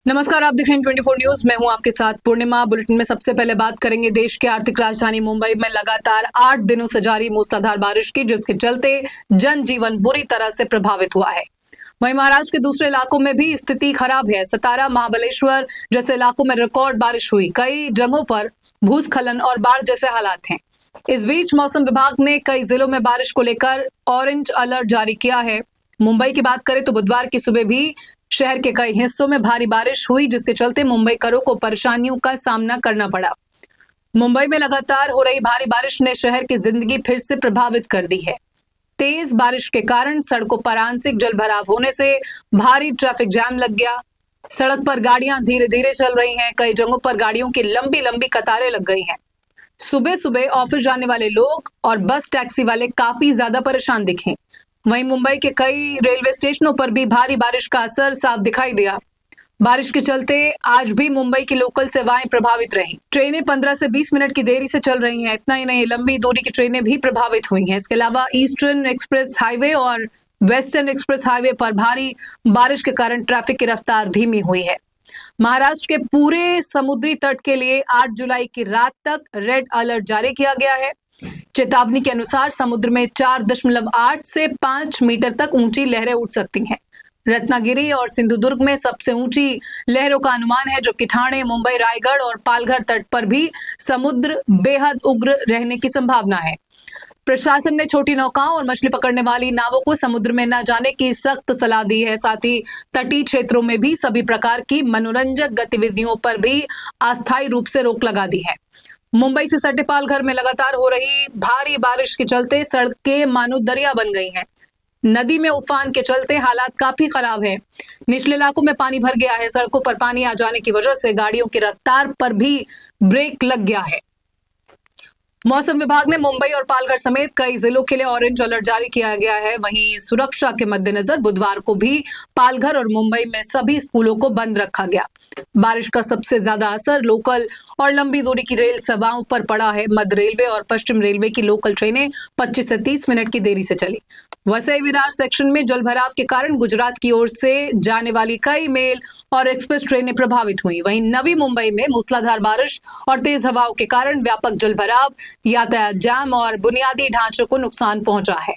नमस्कार, आप देख रहे हैं 24 न्यूज। मैं हूं आपके साथ पूर्णिमा। बुलेटिन में सबसे पहले बात करेंगे देश की आर्थिक राजधानी मुंबई में लगातार 8 दिनों से जारी मूसलाधार बारिश की, जिसके चलते जनजीवन बुरी तरह से प्रभावित हुआ है। वहीं महाराष्ट्र के दूसरे इलाकों में भी स्थिति खराब है। सतारा, महाबलेश्वर जैसे इलाकों में रिकॉर्ड बारिश हुई। कई जगहों पर भूस्खलन और बाढ़ जैसे हालात हैं। इस बीच मौसम विभाग ने कई जिलों में बारिश को लेकर ऑरेंज अलर्ट जारी किया है। मुंबई की बात करें तो बुधवार की सुबह भी शहर के कई हिस्सों में भारी बारिश हुई, जिसके चलते मुंबईकरों को परेशानियों का सामना करना पड़ा। मुंबई में लगातार हो रही भारी बारिश ने शहर की जिंदगी फिर से प्रभावित कर दी है। तेज बारिश के कारण सड़कों पर आंशिक जलभराव होने से भारी ट्रैफिक जाम लग गया। सड़क पर गाड़ियां धीरे धीरे चल रही हैं। कई जगहों पर गाड़ियों की लंबी लंबी कतारें लग गई हैं। सुबह सुबह ऑफिस जाने वाले लोग और बस टैक्सी वाले काफी ज्यादा परेशान दिखे। वहीं मुंबई के कई रेलवे स्टेशनों पर भी भारी बारिश का असर साफ दिखाई दिया। बारिश के चलते आज भी मुंबई की लोकल सेवाएं प्रभावित रही। ट्रेनें 15 से 20 मिनट की देरी से चल रही हैं। इतना ही नहीं, लंबी दूरी की ट्रेनें भी प्रभावित हुई हैं। इसके अलावा ईस्टर्न एक्सप्रेस हाईवे और वेस्टर्न एक्सप्रेस हाईवे पर भारी बारिश के कारण ट्रैफिक की रफ्तार धीमी हुई है। महाराष्ट्र के पूरे समुद्री तट के लिए 8 जुलाई की रात तक रेड अलर्ट जारी किया गया है। चेतावनी के अनुसार समुद्र में 4.8 से 5 मीटर तक ऊंची लहरें उठ सकती हैं। रत्नागिरी और सिंधुदुर्ग में सबसे ऊंची लहरों का अनुमान है, जबकि ठाणे, मुंबई, रायगढ़ और पालघर तट पर भी समुद्र बेहद उग्र रहने की संभावना है। प्रशासन ने छोटी नौकाओं और मछली पकड़ने वाली नावों को समुद्र में न जाने की सख्त सलाह दी है। साथ ही तटीय क्षेत्रों में भी सभी प्रकार की मनोरंजक गतिविधियों पर भी अस्थायी रूप से रोक लगा दी है। मुंबई से सटे पालघर में लगातार हो रही भारी बारिश के चलते सड़कें मानो दरिया बन गई हैं। नदी में उफान के चलते हालात काफी खराब है। निचले इलाकों में पानी भर गया है। सड़कों पर पानी आ जाने की वजह से गाड़ियों की रफ्तार पर भी ब्रेक लग गया है। मौसम विभाग ने मुंबई और पालघर समेत कई जिलों के लिए ऑरेंज अलर्ट जारी किया गया है। वहीं सुरक्षा के मद्देनजर बुधवार को भी पालघर और मुंबई में सभी स्कूलों को बंद रखा गया। बारिश का सबसे ज्यादा असर लोकल और लंबी दूरी की रेल सेवाओं पर पड़ा है। मध्य रेलवे और पश्चिम रेलवे की लोकल ट्रेनें 25 से 30 मिनट की देरी से चली। वसई विरार सेक्शन में जलभराव के कारण गुजरात की ओर से जाने वाली कई मेल और एक्सप्रेस ट्रेनें प्रभावित हुई। वहीं नवी मुंबई में मूसलाधार बारिश और तेज हवाओं के कारण व्यापक जलभराव, यातायात जाम और बुनियादी ढांचे को नुकसान पहुंचा है।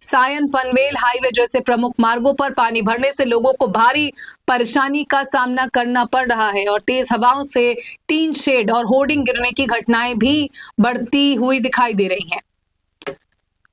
सायन पनवेल हाईवे जैसे प्रमुख मार्गों पर पानी भरने से लोगों को भारी परेशानी का सामना करना पड़ रहा है और तेज हवाओं से टीन शेड और होर्डिंग गिरने की घटनाएं भी बढ़ती हुई दिखाई दे रही हैं।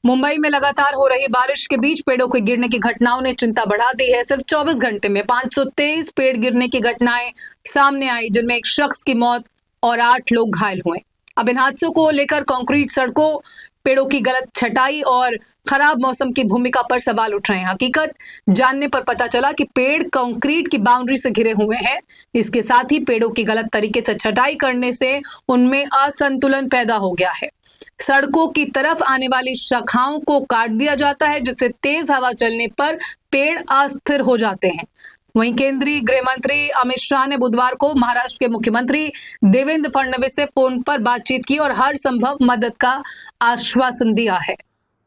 मुंबई में लगातार हो रही बारिश के बीच पेड़ों के गिरने की घटनाओं ने चिंता बढ़ा दी है। सिर्फ 24 घंटे में 523 पेड़ गिरने की घटनाएं सामने आई, जिनमें एक शख्स की मौत और 8 लोग घायल हुए। अब इन हादसों को लेकर कंक्रीट सड़कों, पेड़ों की गलत छटाई और खराब मौसम की भूमिका पर सवाल उठ रहे हैं। हकीकत जानने पर पता चला कि पेड़ कंक्रीट की बाउंड्री से घिरे हुए हैं। इसके साथ ही पेड़ों की गलत तरीके से छटाई करने से उनमें असंतुलन पैदा हो गया है। सड़कों की तरफ आने वाली शाखाओं को काट दिया जाता है, जिससे तेज हवा चलने पर पेड़ अस्थिर हो जाते हैं। वहीं केंद्रीय गृह मंत्री अमित शाह ने बुधवार को महाराष्ट्र के मुख्यमंत्री देवेंद्र फडणवीस से फोन पर बातचीत की और हर संभव मदद का आश्वासन दिया है।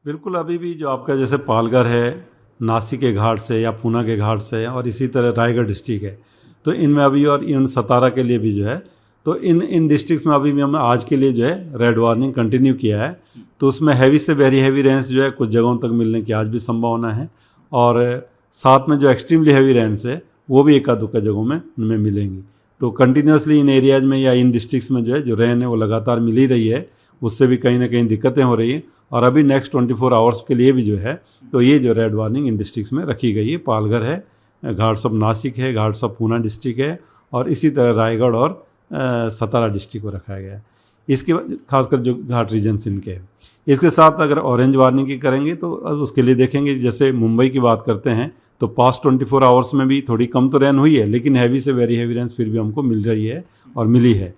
बिल्कुल, अभी भी जो आपका जैसे पालघर है, नासिक के घाट से या पूना के घाट से, और इसी तरह रायगढ़ डिस्ट्रिक्ट है, तो इनमें अभी, और इन सतारा के लिए भी जो है, तो इन डिस्ट्रिक्ट्स में अभी भी हमने आज के लिए जो है रेड वार्निंग कंटिन्यू किया है। तो उसमें हैवी से वेरी हैवी रेंस जो है कुछ जगहों तक मिलने की आज भी संभावना है, और साथ में जो एक्सट्रीमली हैवी रेंस है वो भी एका दुक्का जगहों में उनमें मिलेंगी। तो कंटिन्यूसली इन एरियाज़ में या इन डिस्ट्रिक्ट्स में जो है जो रेन है वो लगातार मिल ही रही है। उससे भी कहीं ना कहीं दिक्कतें हो रही हैं, और अभी नेक्स्ट 24 आवर्स के लिए भी जो है तो ये जो रेड वार्निंग इन डिस्ट्रिक्ट्स में रखी गई है। पालघर है, घाट्स ऑफ नासिक है, घाट्स ऑफ पूना डिस्ट्रिक्ट है, और इसी तरह रायगढ़ और सतारा डिस्ट्रिक्ट को रखा गया है। इसके खासकर जो घाट रीजन्स इनके हैं। इसके साथ अगर ऑरेंज वार्निंग की करेंगे तो उसके लिए देखेंगे, जैसे मुंबई की बात करते हैं तो पास्ट 24 आवर्स में भी थोड़ी कम तो रेन हुई है, लेकिन हैवी से वेरी हैवी रेंस फिर भी हमको मिल रही है और मिली है।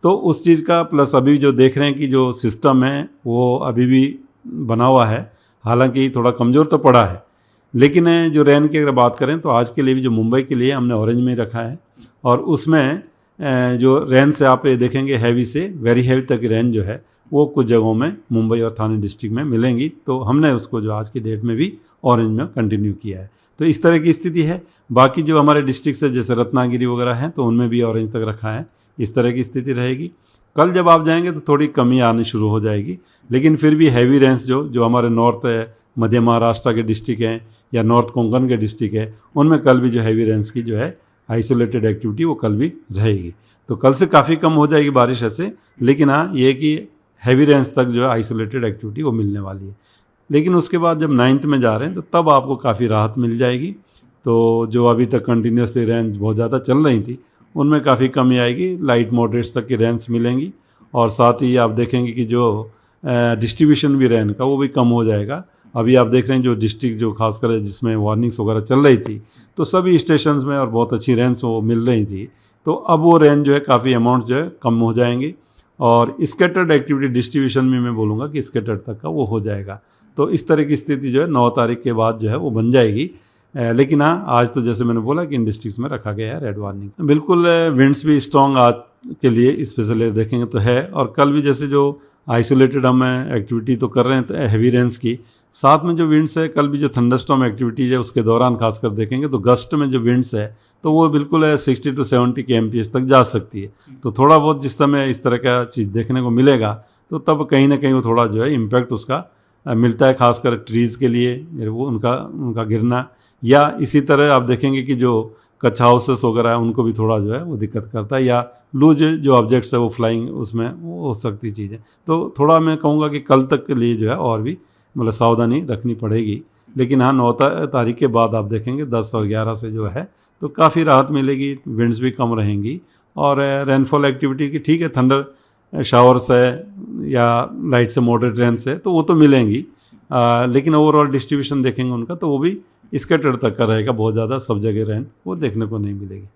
तो उस चीज़ का प्लस अभी जो देख रहे हैं कि जो सिस्टम है वो अभी भी बना हुआ है, हालांकि थोड़ा कमज़ोर तो पड़ा है, लेकिन जो रेन की अगर बात करें तो आज के लिए भी जो मुंबई के लिए हमने ऑरेंज में रखा है, और उसमें जो रेन से आप ये देखेंगे हैवी से वेरी हैवी तक रेन जो है वो कुछ जगहों में मुंबई और थाने डिस्ट्रिक्ट में मिलेंगी। तो हमने उसको जो आज की डेट में भी ऑरेंज में कंटिन्यू किया है। तो इस तरह की स्थिति है। बाकी जो हमारे डिस्ट्रिक्ट है जैसे रत्नागिरी वगैरह हैं तो उनमें भी ऑरेंज तक रखा है, इस तरह की स्थिति रहेगी। कल जब आप जाएंगे तो थोड़ी कमी आनी शुरू हो जाएगी, लेकिन फिर भी हैवी रेंस जो हमारे नॉर्थ है, मध्य महाराष्ट्र के डिस्ट्रिक्ट हैं या नॉर्थ कोंकण के डिस्ट्रिक्ट है, उनमें कल भी जो हैवी रेंस की जो है आइसोलेटेड एक्टिविटी वो कल भी रहेगी। तो कल से काफ़ी कम हो जाएगी बारिश ऐसे, लेकिन हाँ ये कि हैवी रेंस तक जो है आइसोलेटेड एक्टिविटी वो मिलने वाली है। लेकिन उसके बाद जब 9th में जा रहे हैं तो तब आपको काफ़ी राहत मिल जाएगी। तो जो अभी तक कंटिन्यूसली रेंज बहुत ज़्यादा चल रही थी उनमें काफ़ी कमी आएगी, लाइट मॉडरेट्स तक की रेंज मिलेंगी। और साथ ही आप देखेंगे कि जो डिस्ट्रीब्यूशन भी रेन का वो भी कम हो जाएगा। अभी आप देख रहे हैं जो डिस्ट्रिक्ट जो खासकर जिसमें वार्निंग्स वगैरह चल रही थी तो सभी स्टेशंस में और बहुत अच्छी रेंज वो मिल रही थी, तो अब वो रेंज जो है काफ़ी अमाउंट जो है कम हो जाएंगे। और स्कैटर्ड एक्टिविटी डिस्ट्रीब्यूशन में मैं बोलूँगा कि स्कैटर्ड तक का वो हो जाएगा। तो इस तरह की स्थिति जो है 9 तारीख के बाद जो है वो बन जाएगी। लेकिन हाँ आज तो जैसे मैंने बोला कि इन डिस्ट्रिक्ट्स में रखा गया है रेड वार्निंग। बिल्कुल विंड्स भी स्ट्रॉन्ग आज के लिए स्पेशली देखेंगे तो है। और कल भी जैसे जो आइसोलेटेड हम एक्टिविटी तो कर रहे हैं तो हैवी रेंस की, साथ में जो विंड्स है कल भी जो थंडरस्टॉर्म एक्टिविटीज़ है उसके दौरान खासकर देखेंगे तो गस्ट में जो विंड्स है तो वो बिल्कुल 60 to 70 kmph तक जा सकती है। तो थोड़ा बहुत जिस समय इस तरह का चीज़ देखने को मिलेगा तो तब कहीं ना कहीं वो थोड़ा जो है इम्पैक्ट उसका मिलता है, खासकर ट्रीज़ के लिए वो उनका गिरना। या इसी तरह आप देखेंगे कि जो कच्छ हाउसेस वगैरह है उनको भी थोड़ा जो है वो दिक्कत करता है, या लूज जो ऑब्जेक्ट्स है वो फ्लाइंग उसमें वो हो सकती चीज़ें। तो थोड़ा मैं कहूँगा कि कल तक के लिए जो है और भी मतलब सावधानी रखनी पड़ेगी। लेकिन हाँ 9 तारीख के बाद आप देखेंगे 10 और 11 से जो है तो काफ़ी राहत मिलेगी, विंड्स भी कम रहेंगी और रेनफॉल एक्टिविटी की ठीक है, थंडर शावर्स है या लाइट से मॉडरेट रेंस है तो वो तो मिलेंगी। लेकिन ओवरऑल डिस्ट्रीब्यूशन देखेंगे उनका तो वो भी स्कैटर्ड तक का रहेगा, बहुत ज़्यादा सब जगह रेन वो देखने को नहीं मिलेगी।